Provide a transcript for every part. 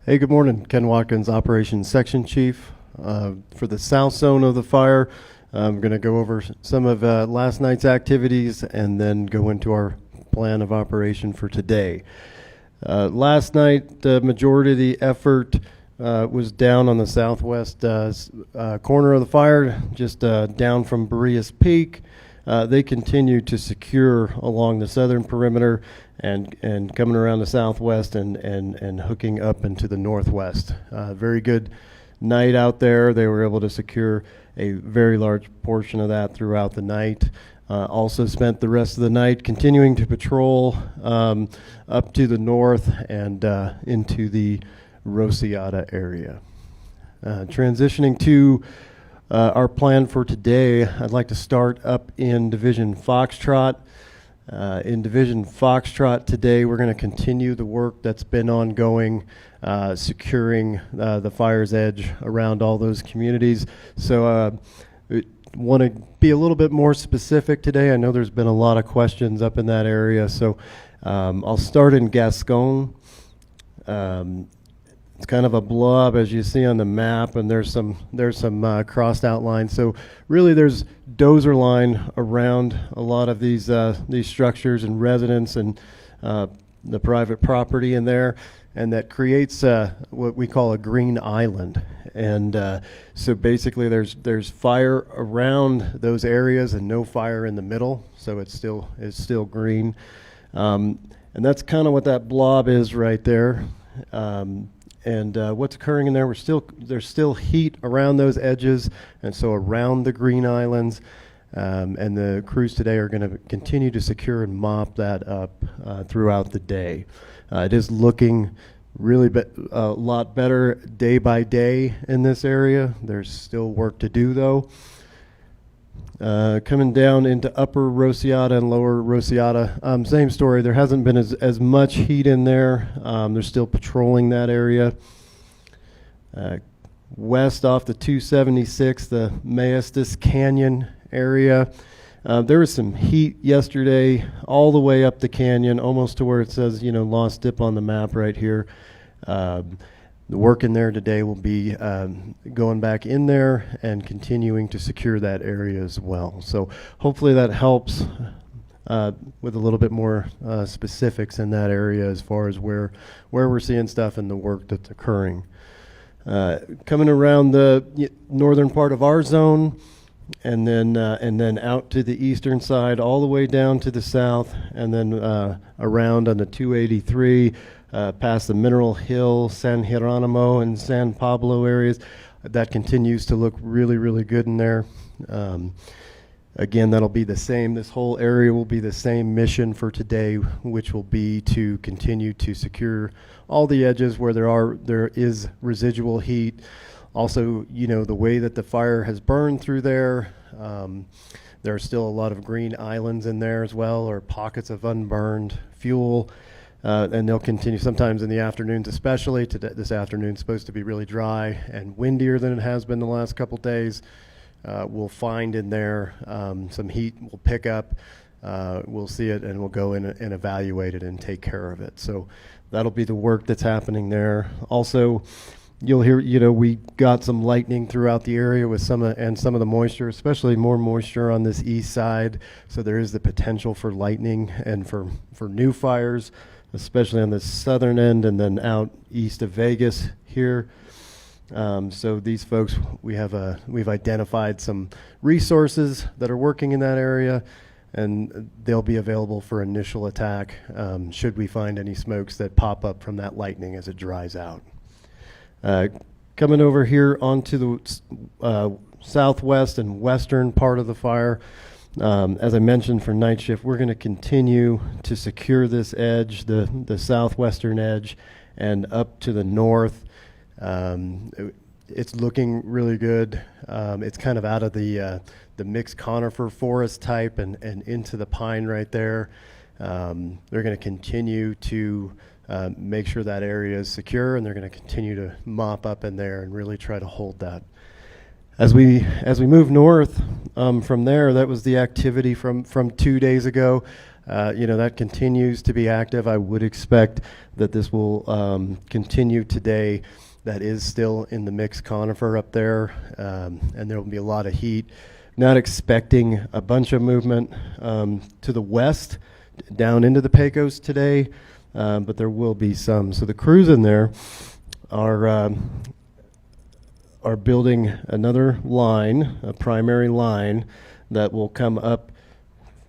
Hey, good morning. Ken Watkins, Operations Section Chief. For the south zone of the fire, I'm going to go over some of last night's activities and then go into our plan of operation for today. Last night, the majority of the effort was down on the southwest corner of the fire, just down from Boreas Peak. They continue to secure along the southern perimeter and coming around the southwest and hooking up into the northwest. Very good night out there. They were able to secure a very large portion of that throughout the night. Also spent the rest of the night continuing to patrol up to the north and into the Rosciata area. Transitioning to our plan for today, I'd like to start up in Division Foxtrot. In Division Foxtrot today, we're going to continue the work that's been ongoing, securing the fire's edge around all those communities. So want to be a little bit more specific today. I know there's been a lot of questions up in that area, so I'll start in Gascon. It's kind of a blob, as you see on the map, and there's some crossed out lines. So really, there's dozer line around a lot of these structures and residents and the private property in there, and that creates what we call a green island. And so basically, there's fire around those areas and no fire in the middle. So it's still green, and that's kind of what that blob is right there. And what's occurring in there, there's still heat around those edges, and so around the green islands. And the crews today are going to continue to secure and mop that up throughout the day. It is looking really a lot better day by day in this area. There's still work to do, though. Coming down into Upper Rosciata and Lower Rosciata, same story. There hasn't been as much heat in there. They're still patrolling that area. West off the 276, the Maestas Canyon area. There was some heat yesterday all the way up the canyon, almost to where it says, Lost Dip on the map right here. The work in there today will be going back in there and continuing to secure that area as well. So hopefully that helps with a little bit more specifics in that area as far as where we're seeing stuff and the work that's occurring. Coming around the northern part of our zone, and then out to the eastern side, all the way down to the south, and then around on the 283. Past the Mineral Hill, San Geronimo, and San Pablo areas. That continues to look really, really good in there. Again, that'll be the same. This whole area will be the same mission for today, which will be to continue to secure all the edges where there is residual heat. Also, the way that the fire has burned through there, there are still a lot of green islands in there as well, or pockets of unburned fuel. And they'll continue sometimes in the afternoons, especially. This afternoon's supposed to be really dry and windier than it has been the last couple days. We'll find in there some heat will pick up. We'll see it, and we'll go in and evaluate it and take care of it. So that'll be the work that's happening there. Also, you'll hear, we got some lightning throughout the area with some of the moisture, especially more moisture on this east side. So there is the potential for lightning and for new fires, especially on the southern end and then out east of Vegas here. So these folks, we've identified some resources that are working in that area, and they'll be available for initial attack should we find any smokes that pop up from that lightning as it dries out. Coming over here onto the southwest and western part of the fire, as I mentioned, for night shift, we're going to continue to secure this edge, the southwestern edge, and up to the north. It's looking really good. It's kind of out of the mixed conifer forest type and into the pine right there. They're going to continue to make sure that area is secure, and they're going to continue to mop up in there and really try to hold that. As we move north from there, that was the activity from 2 days ago. That continues to be active. I would expect that this will continue today. That is still in the mixed conifer up there, and there will be a lot of heat. Not expecting a bunch of movement to the west down into the Pecos today, but there will be some. So the crews in there are building another line, a primary line that will come up.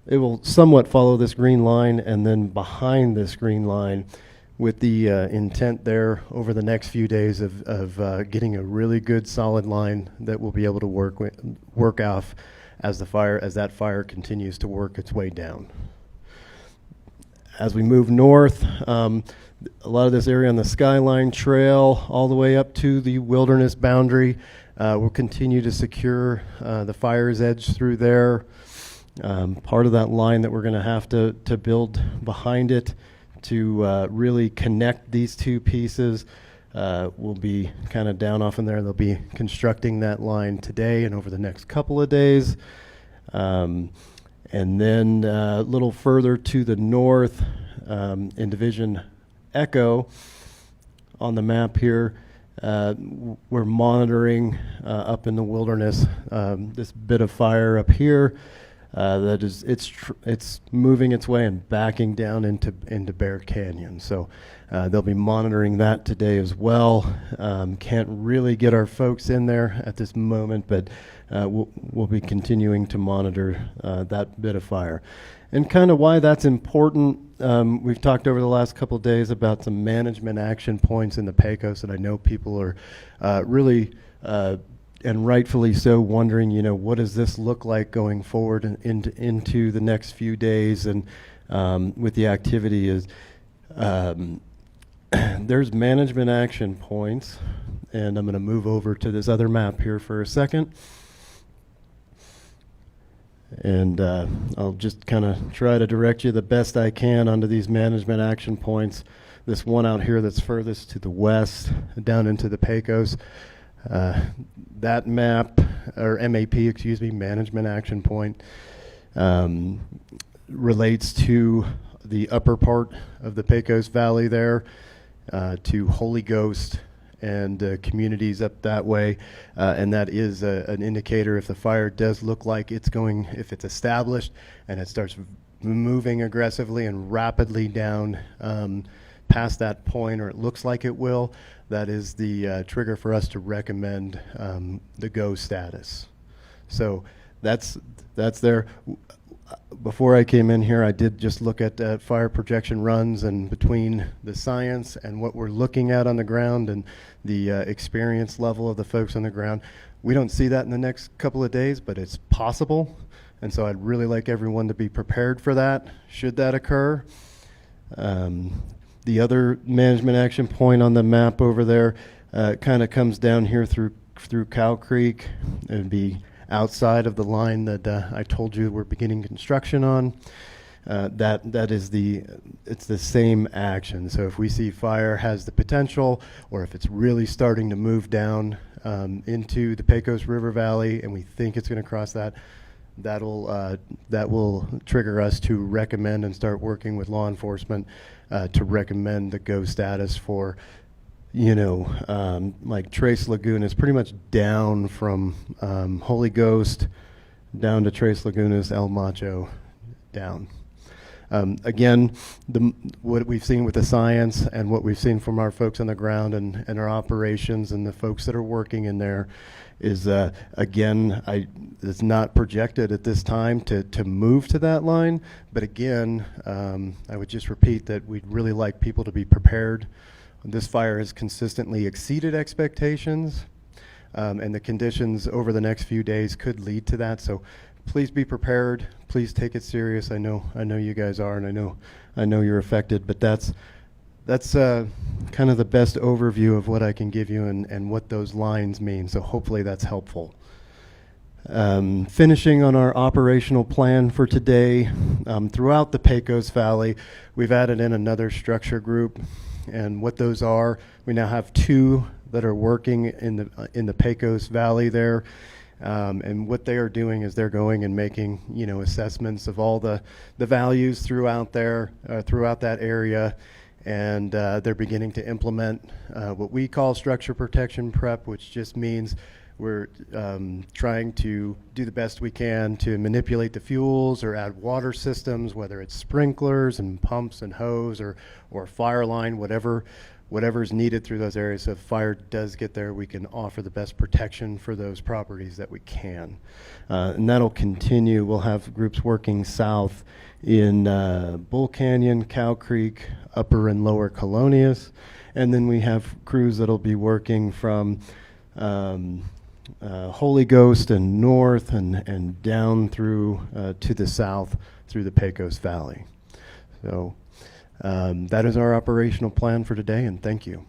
It will somewhat follow this green line and then behind this green line, with the intent there over the next few days of getting a really good solid line that we'll be able to work off as that fire continues to work its way down. As we move north, a lot of this area on the Skyline Trail all the way up to the wilderness boundary, we'll continue to secure the fire's edge through there. Part of that line that we're going to have to build behind it to really connect these two pieces will be kind of down off in there. They'll be constructing that line today and over the next couple of days. And then a little further to the north in Division Echo on the map here, we're monitoring up in the wilderness this bit of fire up here. That is, it's moving its way and backing down into Bear Canyon. So they'll be monitoring that today as well. Can't really get our folks in there at this moment, but we'll be continuing to monitor that bit of fire. And kind of why that's important, we've talked over the last couple of days about some management action points in the Pecos, and I know people are really and rightfully so, wondering, what does this look like going forward into the next few days, and with the activity is there's management action points, and I'm going to move over to this other map here for a second, and I'll just kind of try to direct you the best I can onto these management action points. This one out here that's furthest to the west, down into the Pecos. That map, or MAP, management action point, relates to the upper part of the Pecos Valley there, to Holy Ghost and communities up that way, and that is an indicator if the fire does look like if it's established and it starts moving aggressively and rapidly down past that point, or it looks like it will, that is the trigger for us to recommend the go status. So that's there. Before I came in here, I did just look at fire projection runs, and between the science and what we're looking at on the ground and the experience level of the folks on the ground, we don't see that in the next couple of days, but it's possible. And so I'd really like everyone to be prepared for that, should that occur. The other management action point on the map over there kind of comes down here through Cow Creek. It would be outside of the line that I told you we're beginning construction on. That is it's the same action. So if we see fire has the potential, or if it's really starting to move down into the Pecos River Valley, and we think it's going to cross that will trigger us to recommend and start working with law enforcement to recommend the go status for, like Trace Lagoon is pretty much down from Holy Ghost down to Trace Lagunas, El Macho down. Again, what we've seen with the science and what we've seen from our folks on the ground and our operations and the folks that are working in there is, again, it's not projected at this time to move to that line. But again, I would just repeat that we'd really like people to be prepared. This fire has consistently exceeded expectations, and the conditions over the next few days could lead to that. So please be prepared. Please take it serious. I know you guys are, and I know you're affected. But that's kind of the best overview of what I can give you and what those lines mean. So hopefully that's helpful. Finishing on our operational plan for today, throughout the Pecos Valley, we've added in another structure group, and what those are, we now have 2 that are working in the Pecos Valley there. And what they are doing is they're going and making, assessments of all the values throughout there, throughout that area, and they're beginning to implement what we call structure protection prep, which just means we're trying to do the best we can to manipulate the fuels or add water systems, whether it's sprinklers and pumps and hose or fire line, whatever's needed through those areas. So if fire does get there, we can offer the best protection for those properties that we can. And that'll continue. We'll have groups working south in Bull Canyon, Cow Creek, Upper and Lower Colonias. And then we have crews that'll be working from Holy Ghost and north and down through to the south through the Pecos Valley. So that is our operational plan for today, and thank you.